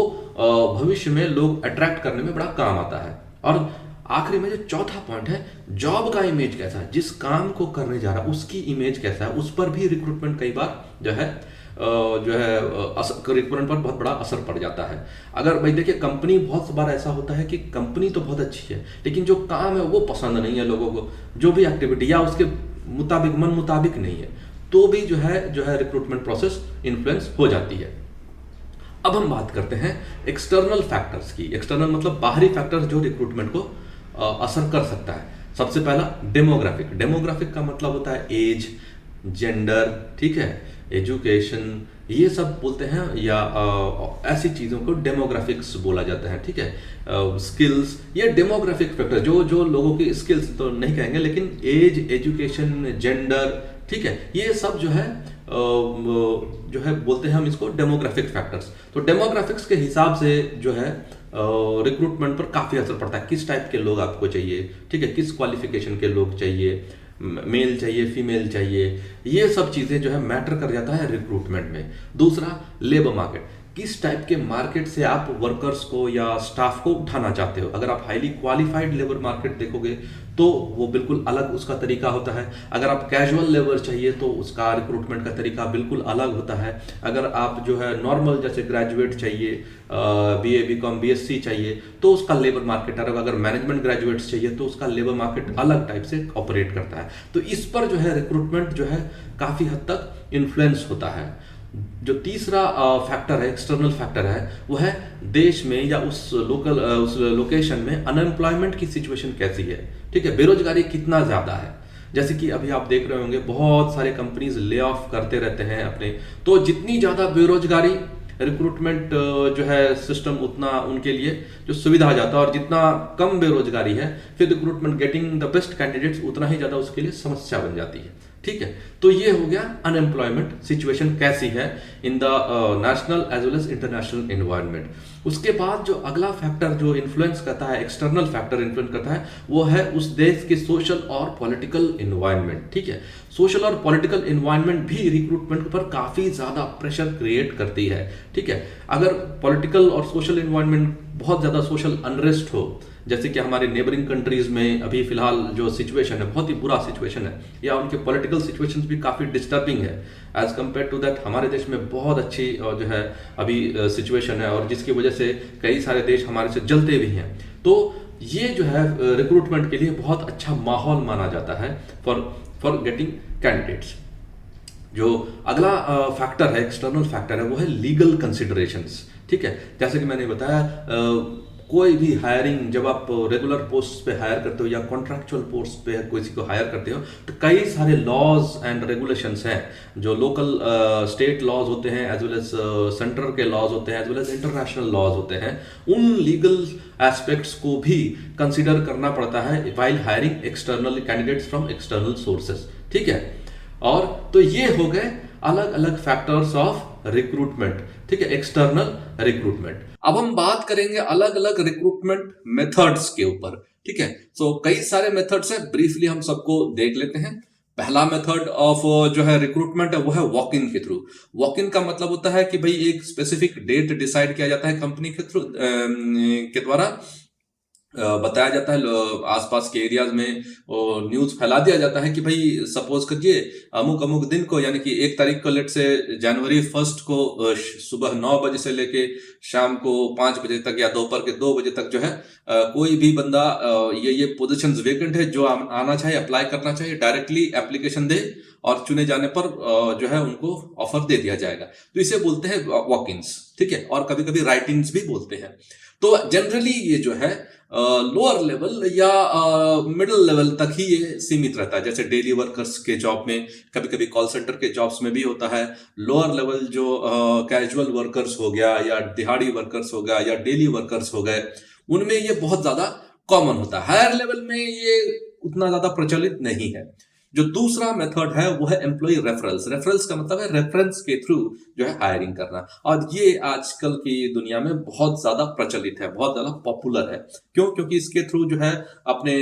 भविष्य में लोग अट्रैक्ट करने में बड़ा काम आता है। और आखिरी में जो चौथा पॉइंट है, जॉब का इमेज कैसा है, जिस काम को करने जा रहा है उसकी इमेज कैसा है, उस पर भी रिक्रूटमेंट कई बार जो है रिक्रूटमेंट पर बहुत बड़ा असर पड़ जाता है। अगर भाई देखिए, कंपनी बहुत बार ऐसा होता है कि कंपनी तो बहुत अच्छी है, लेकिन जो काम है वो पसंद नहीं है लोगों को, जो भी एक्टिविटी या उसके मुताबिक मन मुताबिक नहीं है, तो भी जो है रिक्रूटमेंट प्रोसेस इन्फ्लुएंस हो जाती है। अब हम बात करते हैं एक्सटर्नल फैक्टर्स की। एक्सटर्नल मतलब बाहरी फैक्टर्स जो रिक्रूटमेंट को असर कर सकता है। सबसे पहला डेमोग्राफिक। डेमोग्राफिक का मतलब होता है एज, जेंडर, ठीक है, एजुकेशन, ये सब बोलते हैं, या ऐसी चीज़ों को डेमोग्राफिक्स बोला जाता है, ठीक है। स्किल्स, ये डेमोग्राफिक फैक्टर, जो जो लोगों की स्किल्स तो नहीं कहेंगे, लेकिन एज, एजुकेशन, जेंडर, ठीक है, ये सब जो है बोलते हैं हम इसको डेमोग्राफिक फैक्टर्स। तो डेमोग्राफिक्स के हिसाब से जो है रिक्रूटमेंट पर काफ़ी असर पड़ता है। किस टाइप के लोग आपको चाहिए, ठीक है, किस क्वालिफिकेशन के लोग चाहिए, मेल चाहिए, फीमेल चाहिए, ये सब चीज़ें जो है मैटर कर जाता है रिक्रूटमेंट में। दूसरा, लेबर मार्केट, किस टाइप के मार्केट से आप वर्कर्स को या स्टाफ को उठाना चाहते हो। अगर आप हाईली क्वालिफाइड लेबर मार्केट देखोगे तो वो बिल्कुल अलग उसका तरीका होता है। अगर आप कैजुअल लेबर चाहिए तो उसका रिक्रूटमेंट का तरीका बिल्कुल अलग होता है। अगर आप जो है नॉर्मल जैसे ग्रेजुएट चाहिए, बीए, बीकॉम, बीएससी चाहिए, तो उसका लेबर मार्केट अलग। अगर मैनेजमेंट ग्रेजुएट्स चाहिए तो उसका लेबर मार्केट अलग टाइप से ऑपरेट करता है। तो इस पर जो है रिक्रूटमेंट जो है काफ़ी हद तक इन्फ्लुएंस होता है। जो तीसरा फैक्टर है, एक्सटर्नल फैक्टर है, वो है देश में या उस लोकेशन में अनएम्प्लॉयमेंट की सिचुएशन कैसी है, ठीक है, बेरोजगारी कितना ज्यादा है। जैसे कि अभी आप देख रहे होंगे बहुत सारे कंपनीज ले ऑफ करते रहते हैं अपने, तो जितनी ज्यादा बेरोजगारी, रिक्रूटमेंट जो है सिस्टम उतना उनके लिए जो सुविधा आ जाता है, और जितना कम बेरोजगारी है फिर recruitment getting the best candidates उतना ही ज्यादा उसके लिए समस्या बन जाती है, ठीक है। तो ये हो गया अनएम्प्लॉयमेंट सिचुएशन कैसी है in the national as well as international environment. उसके बाद जो अगला फैक्टर जो इन्फ्लुएंस करता है, एक्सटर्नल फैक्टर इन्फ्लुएंस करता है, वो है उस देश के सोशल और पॉलिटिकल एनवायरनमेंट, ठीक है। सोशल और पॉलिटिकल एनवायरनमेंट भी रिक्रूटमेंट पर काफी ज्यादा प्रेशर क्रिएट करती है, ठीक है। अगर पॉलिटिकल और सोशल एनवायरनमेंट बहुत ज्यादा सोशल अनरेस्ट हो, जैसे कि हमारे नेबरिंग कंट्रीज में अभी फिलहाल जो सिचुएशन है बहुत ही बुरा सिचुएशन है, या उनके पॉलिटिकल सिचुएशंस भी काफी डिस्टर्बिंग है एज कंपेयर टू दैट, हमारे देश में बहुत अच्छी जो है अभी सिचुएशन है, और जिसकी वजह से कई सारे देश हमारे से जलते भी हैं। तो ये जो है रिक्रूटमेंट के लिए बहुत अच्छा माहौल माना जाता है फॉर गेटिंग कैंडिडेट्स। जो अगला फैक्टर है, एक्सटर्नल फैक्टर है, वो है लीगल कंसिडरेशंस, ठीक है। जैसे कि मैंने बताया, कोई भी हायरिंग, जब आप रेगुलर पोस्ट पे हायर करते हो या कॉन्ट्रैक्चुअल पोस्ट पे किसी को हायर करते हो, तो कई सारे लॉज एंड रेगुलेशंस हैं, जो लोकल स्टेट लॉज होते हैं एज वेल एज सेंटर के लॉज होते हैं as well as international laws होते हैं। उन लीगल एस्पेक्ट्स को भी कंसिडर करना पड़ता है while hiring external candidates from external sources, ठीक है। और तो ये हो गए अलग अलग फैक्टर्स ऑफ रिक्रूटमेंट, ठीक है, एक्सटर्नल रिक्रूटमेंट। अब हम बात करेंगे अलग अलग रिक्रूटमेंट मेथड्स के ऊपर, ठीक है। सो कई सारे मेथड्स हैं, ब्रीफली हम सबको देख लेते हैं। पहला मेथड ऑफ जो है रिक्रूटमेंट है वो है वॉक इन के थ्रू। वॉक इन का मतलब होता है कि भाई एक स्पेसिफिक डेट डिसाइड किया जाता है कंपनी के थ्रू के द्वारा, बताया जाता है आसपास के एरियाज में, न्यूज फैला दिया जाता है कि भाई सपोज करिए अमुक अमुक दिन को, यानी कि 1 तारीख को, लेट से जनवरी 1 को सुबह 9 बजे से लेके शाम को 5 बजे तक या दोपहर के 2 बजे तक जो है कोई भी बंदा ये पोजीशंस वेकेंट है, जो आना चाहे, अप्लाई करना चाहिए, डायरेक्टली एप्लीकेशन दे और चुने जाने पर जो है उनको ऑफर दे दिया जाएगा। तो इसे बोलते हैं वॉक इन्स, ठीक है, और कभी कभी राइट इन्स भी बोलते हैं। तो जनरली ये जो है लोअर लेवल या मिडिल लेवल तक ही ये सीमित रहता है। जैसे डेली वर्कर्स के जॉब में, कभी कभी कॉल सेंटर के जॉब्स में भी होता है। लोअर लेवल जो कैजुअल वर्कर्स हो गया, या दिहाड़ी वर्कर्स हो गया, या डेली वर्कर्स हो गए, उनमें ये बहुत ज्यादा कॉमन होता है। हायर लेवल में ये उतना ज्यादा प्रचलित नहीं है। जो दूसरा मेथड है वो है एम्प्लॉय रेफरल्स। रेफरल्स का मतलब है रेफरेंस के थ्रू जो है हायरिंग करना, और ये आजकल की दुनिया में बहुत ज्यादा प्रचलित है, बहुत ज्यादा पॉपुलर है। क्यों? क्योंकि इसके थ्रू जो है अपने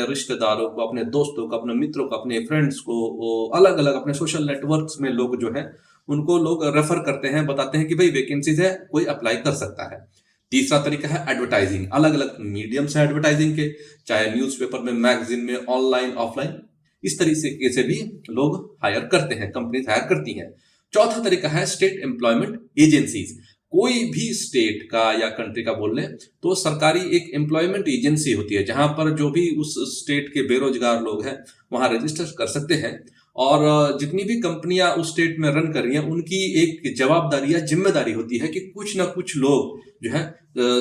रिश्तेदारों को, अपने दोस्तों को, अपने मित्रों को, अपने फ्रेंड्स को, अलग अलग अपने सोशल नेटवर्क्स में लोग जो है उनको लोग रेफर करते हैं, बताते हैं कि भाई वैकेंसीज है, कोई अप्लाई कर सकता है। तीसरा तरीका है एडवर्टाइजिंग। अलग अलग मीडियम से एडवर्टाइजिंग के, चाहे न्यूज़पेपर में, मैगजीन में, ऑनलाइन, ऑफलाइन, इस तरीके से भी लोग हायर करते हैं, कंपनीज हायर करती हैं। चौथा तरीका है स्टेट एम्प्लॉयमेंट एजेंसीज। कोई भी स्टेट का या कंट्री का बोल ले तो सरकारी एक एम्प्लॉयमेंट एजेंसी होती है, जहां पर जो भी उस स्टेट के बेरोजगार लोग हैं वहां रजिस्टर कर सकते हैं। और जितनी भी कंपनियां उस स्टेट में रन कर रही हैं, उनकी एक जवाबदारी या जिम्मेदारी होती है कि कुछ ना कुछ लोग जो है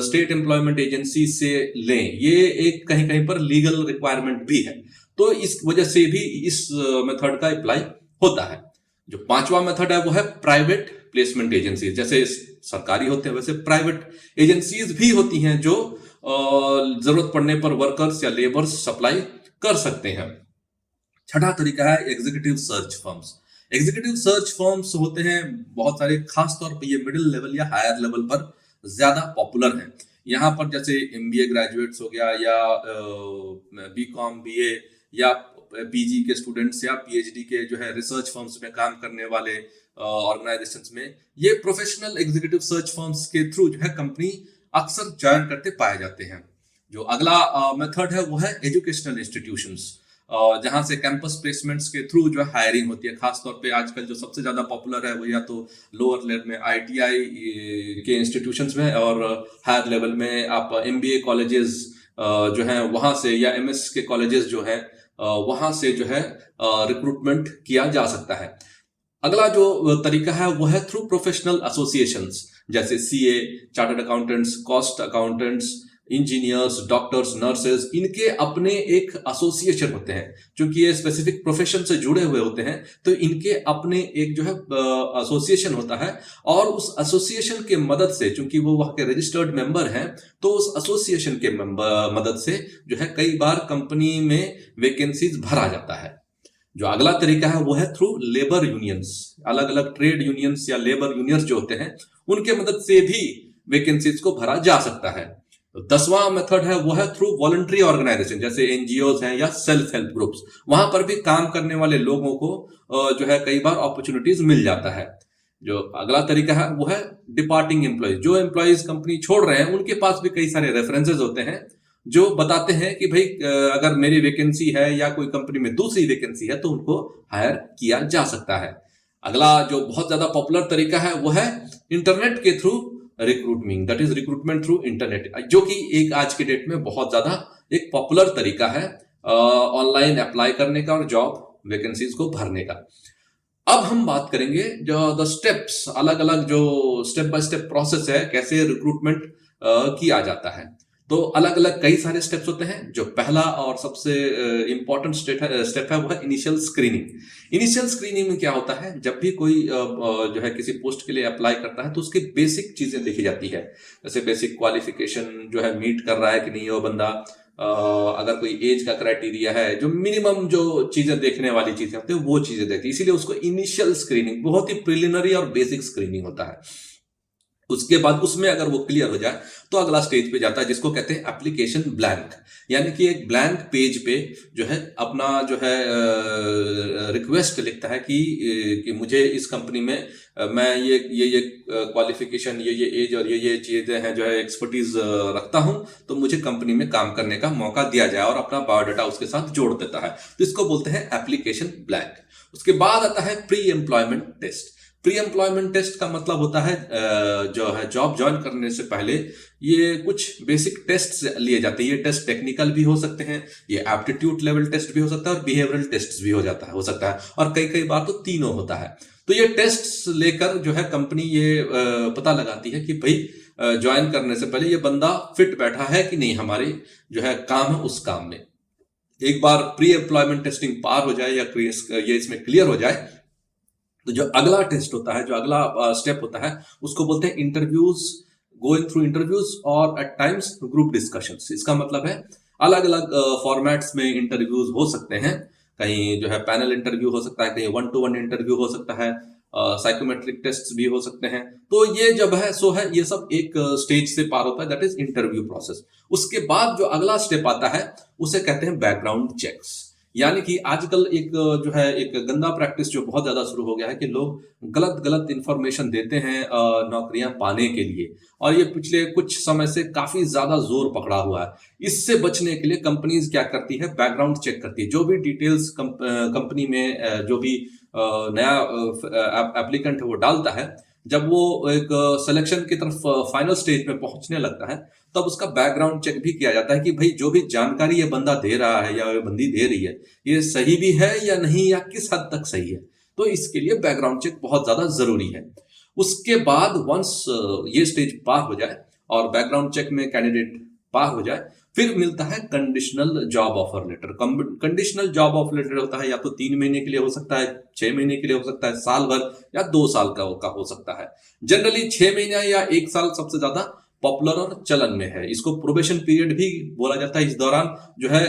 स्टेट एम्प्लॉयमेंट एजेंसी से लें। ये एक कहीं कहीं पर लीगल रिक्वायरमेंट भी है, तो इस वजह से भी इस मेथड का अप्लाई होता है। जो पांचवा मेथड है वो है प्राइवेट प्लेसमेंट एजेंसी। जैसे सरकारी होते हैं वैसे प्राइवेट एजेंसीज भी होती हैं जो जरूरत पड़ने पर वर्कर्स या लेबर्स सप्लाई कर सकते हैं। छठा तरीका है executive search firms. Executive search firms होते हैं बहुत सारे, खास तौर पे ये मिडिल लेवल या हायर लेवल पर ज्यादा पॉपुलर हैं। यहाँ पर जैसे एमबीए ग्रेजुएट्स हो गया या बीकॉम बीए या पीजी के स्टूडेंट्स या पीएचडी के जो है रिसर्च फर्म्स में काम करने वाले ऑर्गेनाइजेशंस में, ये प्रोफेशनल एग्जीक्यूटिव सर्च फर्म्स के थ्रू जो है कंपनी अक्सर ज्वाइन करते पाए जाते हैं। जो अगला मेथड है वो है एजुकेशनल इंस्टीट्यूशंस, जहां से कैंपस प्लेसमेंट्स के थ्रू जो है हायरिंग होती है। खासतौर पे आजकल जो सबसे ज्यादा पॉपुलर है वो या तो लोअर लेवल में आईटीआई के इंस्टीट्यूशंस में, और हायर लेवल में आप एमबीए कॉलेजेस जो हैं वहां से, या एमएस के कॉलेजेस जो हैं वहां से जो है रिक्रूटमेंट किया जा सकता है। अगला जो तरीका है वो है थ्रू प्रोफेशनल एसोसिएशंस, जैसे CA, chartered accountants, cost accountants, engineers, doctors, nurses, इनके अपने एक एसोसिएशन होते हैं। क्योंकि ये स्पेसिफिक प्रोफेशन से जुड़े हुए होते हैं तो इनके अपने एक जो है एसोसिएशन होता है, और उस एसोसिएशन के मदद से, चूंकि वो वहां के रजिस्टर्ड मेंबर हैं, तो उस एसोसिएशन के मदद से जो है कई बार कंपनी में वैकेंसीज भरा जाता है। जो अगला तरीका है वो है थ्रू लेबर यूनियंस। अलग अलग ट्रेड यूनियंस या लेबर यूनियंस जो होते हैं उनके मदद से भी वैकेंसीज को भरा जा सकता है। तो 10वां मेथड है वो है थ्रू वॉलंटरी ऑर्गेनाइजेशन, जैसे एनजीओज हैं या सेल्फ हेल्प ग्रुप्स। वहां पर भी काम करने वाले लोगों को जो है कई बार अपॉर्चुनिटीज मिल जाता है। जो अगला तरीका है वो है डिपार्टिंग एम्प्लॉयज। जो एम्प्लॉयज कंपनी छोड़ रहे हैं उनके पास भी कई सारे रेफरेंसेज होते हैं जो बताते हैं कि भाई अगर मेरी वैकेंसी है या कोई कंपनी में दूसरी वैकेंसी है तो उनको हायर किया जा सकता है। अगला जो बहुत ज्यादा पॉपुलर तरीका है वो है इंटरनेट के through recruitment, that is recruitment through internet, जो कि एक आज के डेट में बहुत ज्यादा एक पॉपुलर तरीका है ऑनलाइन अप्लाई करने का और जॉब वैकेंसीज को भरने का। अब हम बात करेंगे जो द स्टेप्स, अलग अलग जो स्टेप बाय स्टेप प्रोसेस है कैसे रिक्रूटमेंट किया जाता है। तो अलग अलग कई सारे स्टेप्स होते हैं। जो पहला और सबसे इंपॉर्टेंट स्टेप है वो है इनिशियल स्क्रीनिंग। इनिशियल स्क्रीनिंग में क्या होता है, जब भी कोई जो है किसी पोस्ट के लिए अप्लाई करता है तो उसकी बेसिक चीजें देखी जाती है। जैसे बेसिक क्वालिफिकेशन जो है मीट कर रहा है कि नहीं वो बंदा, अगर कोई एज का क्राइटेरिया है, जो मिनिमम जो चीजें देखने वाली चीजें होती है वो चीजें देखती है। इसीलिए उसको इनिशियल स्क्रीनिंग, बहुत ही प्रिलिमिनरी और बेसिक स्क्रीनिंग होता है। उसके बाद उसमें अगर वो क्लियर हो जाए तो अगला स्टेज पे जाता है जिसको कहते हैं एप्लीकेशन ब्लैंक, यानी कि एक ब्लैंक पेज पे जो है अपना जो है रिक्वेस्ट लिखता है कि मुझे इस कंपनी में मैं ये क्वालिफिकेशन, ये एज और ये चीजें हैं जो है एक्सपर्टीज रखता हूं, तो मुझे कंपनी में काम करने का मौका दिया जाए, और अपना बायोडाटा उसके साथ जोड़ देता है। तो इसको बोलते हैं एप्लीकेशन ब्लैंक। उसके बाद आता है pre employment test. Pre employment test का मतलब होता है जो है जॉब ज्वाइन करने से पहले ये कुछ बेसिक टेस्ट लिए जाते हैं। ये टेस्ट टेक्निकल भी हो सकते हैं, ये एप्टीट्यूड लेवल टेस्ट भी हो सकता है, और बिहेवियरल टेस्ट भी हो सकता है, और कई बार तो तीनों होता है। तो ये टेस्ट लेकर जो है कंपनी ये पता लगाती है कि भाई ज्वाइन करने से पहले ये बंदा फिट बैठा है कि नहीं हमारे जो है काम है उस काम में। एक बार प्री एम्प्लॉयमेंट टेस्टिंग पार हो जाए या ये इसमें क्लियर हो जाए तो जो अगला टेस्ट होता है, जो अगला स्टेप होता है, उसको बोलते हैं इंटरव्यूज, गोइंग थ्रू इंटरव्यूज और एट टाइम्स ग्रुप डिस्कशंस। इसका मतलब है अलग अलग फॉर्मेट्स में इंटरव्यूज हो सकते हैं। कहीं जो है पैनल इंटरव्यू हो सकता है, कहीं 1-to-1 इंटरव्यू हो सकता है, साइकोमेट्रिक टेस्ट भी हो सकते हैं। तो ये जब है सो है ये सब एक स्टेज से पार होता है, दैट इज इंटरव्यू प्रोसेस। उसके बाद जो अगला स्टेप आता है उसे कहते हैं बैकग्राउंड चेक्स। यानी कि आजकल एक जो है एक गंदा प्रैक्टिस जो बहुत ज्यादा शुरू हो गया है कि लोग गलत इंफॉर्मेशन देते हैं नौकरियां पाने के लिए, और ये पिछले कुछ समय से काफी ज्यादा जोर पकड़ा हुआ है। इससे बचने के लिए कंपनीज क्या करती है, बैकग्राउंड चेक करती है। जो भी डिटेल्स कंपनी में जो भी नया एप्लीकेंट है वो डालता है, जब वो एक सिलेक्शन की तरफ फाइनल स्टेज में पहुंचने लगता है तब उसका बैकग्राउंड चेक भी किया जाता है कि भाई जो भी जानकारी ये बंदा दे रहा है या ये बंदी दे रही है ये सही भी है या नहीं, या किस हद तक सही है। तो इसके लिए बैकग्राउंड चेक बहुत ज्यादा जरूरी है। उसके बाद वंस ये स्टेज पार हो जाए और बैकग्राउंड चेक में कैंडिडेट पार हो जाए फिर मिलता है conditional job offer letter. Conditional job offer letter होता है या तो 3 महीने के लिए हो सकता है, 6 महीने के लिए हो सकता है, साल भर या 2 साल का हो सकता है। जनरली 6 महीने या 1 साल सबसे ज्यादा पॉपुलर और चलन में है। इसको प्रोबेशन पीरियड भी बोला जाता है। इस दौरान जो है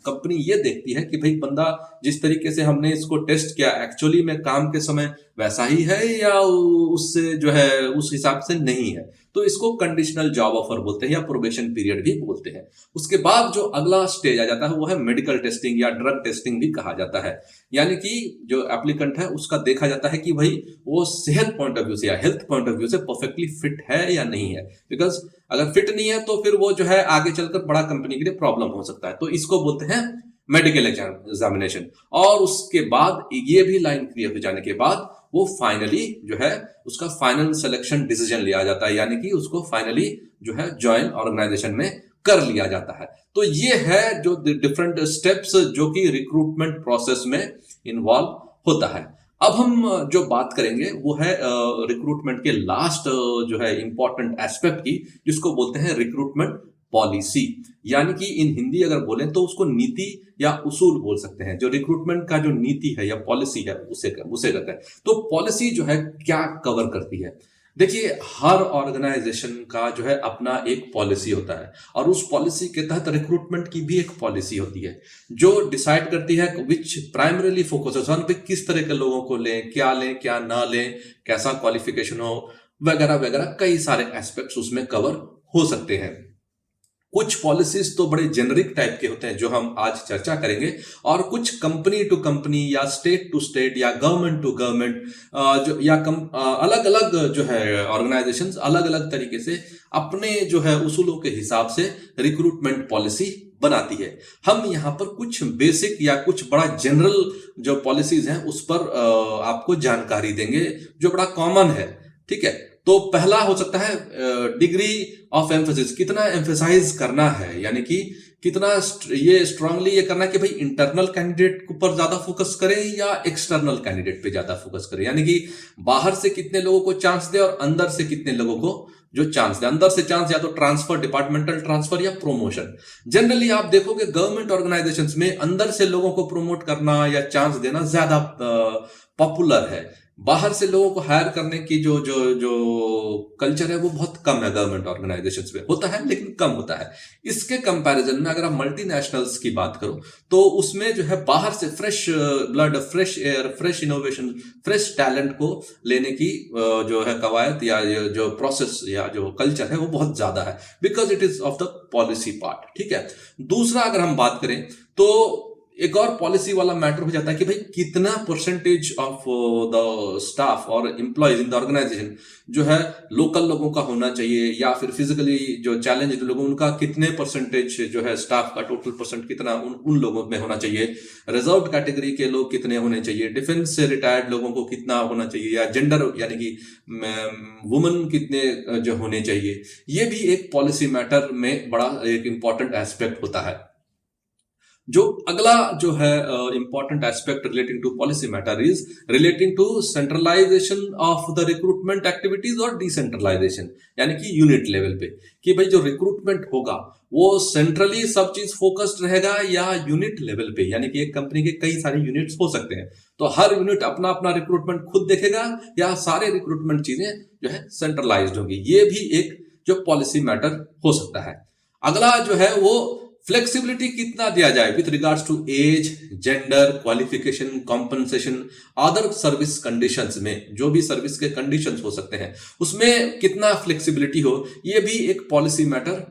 कंपनी ये देखती है कि भाई बंदा जिस तरीके से हमने इसको टेस्ट किया एक्चुअली में काम के समय वैसा ही है या उससे जो है उस हिसाब से नहीं है, तो इसको कंडीशनल जॉब ऑफर बोलते हैं या प्रोबेशन पीरियड भी बोलते हैं। उसके बाद जो अगला स्टेज आ जाता है वो है मेडिकल टेस्टिंग या ड्रग टेस्टिंग भी कहा जाता है। यानी कि जो एप्लीकेंट है उसका देखा जाता है कि भाई वो सेहत पॉइंट ऑफ व्यू से या हेल्थ पॉइंट ऑफ व्यू से परफेक्टली फिट है या नहीं है। बिकॉज अगर फिट नहीं है तो फिर वो जो है आगे चलकर बड़ा कंपनी के लिए प्रॉब्लम हो सकता है। तो इसको बोलते हैं मेडिकल एग्जामिनेशन। और उसके बाद ये भी लाइन क्लियर हो जाने के बाद वो फाइनली जो है उसका फाइनल सिलेक्शन डिसीजन लिया जाता है, यानी कि उसको फाइनली जो है ज्वाइन ऑर्गेनाइजेशन में कर लिया जाता है। तो ये है जो डिफरेंट स्टेप्स जो कि रिक्रूटमेंट प्रोसेस में इन्वॉल्व होता है। अब हम जो बात करेंगे वो है रिक्रूटमेंट के लास्ट जो है इंपॉर्टेंट एस्पेक्ट की, जिसको बोलते हैं रिक्रूटमेंट पॉलिसी। यानी कि इन हिंदी अगर बोलें तो उसको नीति या उसूल बोल सकते हैं। जो रिक्रूटमेंट का जो नीति है या पॉलिसी है उसे कहते हैं। तो पॉलिसी जो है क्या कवर करती है? देखिए, हर ऑर्गेनाइजेशन का जो है अपना एक पॉलिसी होता है और उस पॉलिसी के तहत रिक्रूटमेंट की भी एक पॉलिसी होती है जो डिसाइड करती है विच प्राइमरीली फोकसेस ऑन किस तरह के लोगों को लें, क्या ना लें, कैसा क्वालिफिकेशन हो, वगैरह वगैरह। कई सारे एस्पेक्ट्स उसमें कवर हो सकते हैं। कुछ पॉलिसीज तो बड़े जेनरिक टाइप के होते हैं जो हम आज चर्चा करेंगे, और कुछ कंपनी टू कंपनी या स्टेट टू स्टेट या गवर्नमेंट टू गवर्नमेंट जो या अलग अलग जो है ऑर्गेनाइजेशंस अलग अलग तरीके से अपने जो है उसूलों के हिसाब से रिक्रूटमेंट पॉलिसी बनाती है। हम यहाँ पर कुछ बेसिक या कुछ बड़ा जनरल जो पॉलिसीज हैं उस पर आपको जानकारी देंगे जो बड़ा कॉमन है। ठीक है, तो पहला हो सकता है डिग्री ऑफ एम्फेसिस, कितना एम्फेसाइज करना है, यानी कि कितना ये स्ट्रांगली ये करना है कि भाई इंटरनल कैंडिडेट पर ज्यादा फोकस करें या एक्सटर्नल कैंडिडेट पे ज्यादा फोकस करें। यानी कि बाहर से कितने लोगों को चांस दे और अंदर से कितने लोगों को जो चांस दे। अंदर से चांस या तो ट्रांसफर, डिपार्टमेंटल ट्रांसफर या प्रोमोशन। जनरली आप देखोगे गवर्नमेंट ऑर्गेनाइजेशंस में अंदर से लोगों को प्रमोट करना या चांस देना ज्यादा पॉपुलर है। बाहर से लोगों को हायर करने की जो जो जो कल्चर है वो बहुत कम है गवर्नमेंट ऑर्गेनाइजेशंस में। होता है लेकिन कम होता है। इसके कंपैरिजन में अगर आप मल्टीनेशनल्स की बात करो तो उसमें जो है बाहर से fresh blood, fresh air, fresh innovation, fresh talent को लेने की जो है कवायद या जो प्रोसेस या जो कल्चर है वो बहुत ज्यादा है, because it is of the policy part. ठीक है, दूसरा अगर हम बात करें तो एक और पॉलिसी वाला मैटर हो जाता है कि भाई कितना परसेंटेज ऑफ द स्टाफ और एम्प्लॉयज इन द ऑर्गेनाइजेशन जो है लोकल लोगों का होना चाहिए, या फिर फिजिकली जो चैलेंज लोगों उनका कितने परसेंटेज जो है स्टाफ का टोटल परसेंट कितना उन लोगों में होना चाहिए, रिजर्व कैटेगरी के लोग कितने होने चाहिए, डिफेंस से रिटायर्ड लोगों को कितना होना चाहिए, या जेंडर यानी कि वुमेन कितने जो होने चाहिए। ये भी एक पॉलिसी मैटर में बड़ा एक इंपॉर्टेंट एस्पेक्ट होता है। जो अगला जो है important aspect relating to policy matter is relating to centralisation of the recruitment activities और डिसेंट्रलाइजेशन, यानी कि यूनिट लेवल पे कि भाई जो रिक्रूटमेंट होगा वो सेंट्रली सब चीज फोकस्ड रहेगा या यूनिट लेवल पे, यानी कि एक कंपनी के कई सारे यूनिट्स हो सकते हैं तो हर यूनिट अपना अपना रिक्रूटमेंट खुद देखेगा या सारे रिक्रूटमेंट चीजें जो है सेंट्रलाइज्ड होगी। ये भी एक जो पॉलिसी मैटर हो सकता है। अगला जो है वो फ्लेक्सिबिलिटी कितना दिया जाए with regards to age, gender, qualification, compensation, other service conditions में जो भी सर्विस के कंडीशंस हो सकते हैं उसमें कितना फ्लेक्सिबिलिटी हो, ये भी एक पॉलिसी मैटर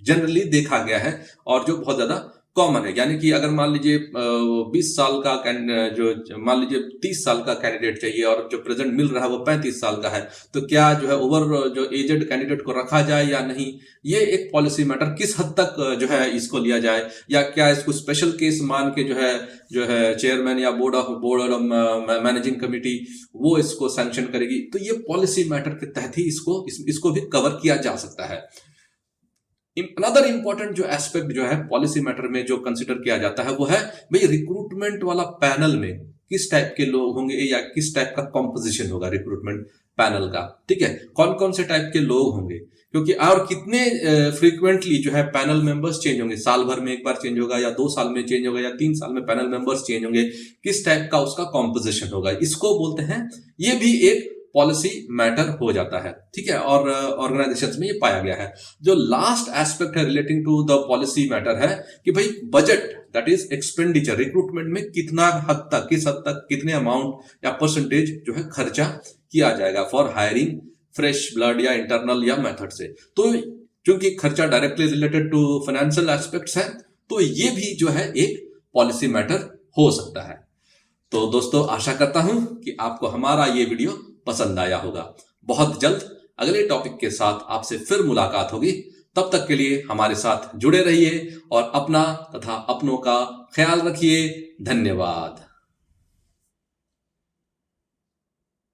जनरली देखा गया है और जो बहुत ज्यादा कॉमन है। यानी कि अगर मान लीजिए 20 साल का जो मान लीजिए 30 साल का कैंडिडेट चाहिए और जो प्रेजेंट मिल रहा है वो 35 साल का है, तो क्या जो है ओवर जो एजेड कैंडिडेट को रखा जाए या नहीं, ये एक पॉलिसी मैटर किस हद तक जो है इसको लिया जाए, या क्या इसको स्पेशल केस मान के जो है चेयरमैन या बोर्ड ऑफ मैनेजिंग कमिटी वो इसको सैंक्शन करेगी। तो ये पॉलिसी मैटर के तहत ही इसको भी कवर किया जा सकता है। अनदर इंपॉर्टेंट जो एस्पेक्ट जो है पॉलिसी मैटर में जो कंसिडर किया जाता है वो है भाई रिक्रूटमेंट वाला पैनल में किस टाइप के लोग होंगे या किस टाइप का कॉम्पोजिशन होगा रिक्रूटमेंट पैनल का, ठीक है, कौन कौन से टाइप के लोग होंगे, क्योंकि और कितने फ्रीक्वेंटली जो है पैनल मेंबर्स चेंज होंगे, साल भर में एक बार चेंज होगा या 2 साल में चेंज होगा या 3 साल में पैनल मेंबर्स चेंज होंगे, किस टाइप का उसका कॉम्पोजिशन होगा, इसको बोलते हैं, ये भी एक पॉलिसी मैटर हो जाता है, ठीक है। और ऑर्गेनाइजेशंस में ये पाया गया है। जो लास्ट एस्पेक्ट है relating to the policy matter है कि भाई budget, that is expenditure, recruitment में कितना हद तक, किस हद तक, कितने अमाउंट या परसेंटेज जो है खर्चा किया जाएगा फॉर हायरिंग फ्रेश ब्लड या इंटरनल या मेथड से। तो क्योंकि खर्चा directly related to financial aspects है, तो ये भी जो है एक पॉलिसी मैटर हो सकता है। तो दोस्तों आशा करता हूं कि आपको हमारा ये वीडियो पसंद आया होगा। बहुत जल्द अगले टॉपिक के साथ आपसे फिर मुलाकात होगी। तब तक के लिए हमारे साथ जुड़े रहिए और अपना तथा अपनों का ख्याल रखिए। धन्यवाद।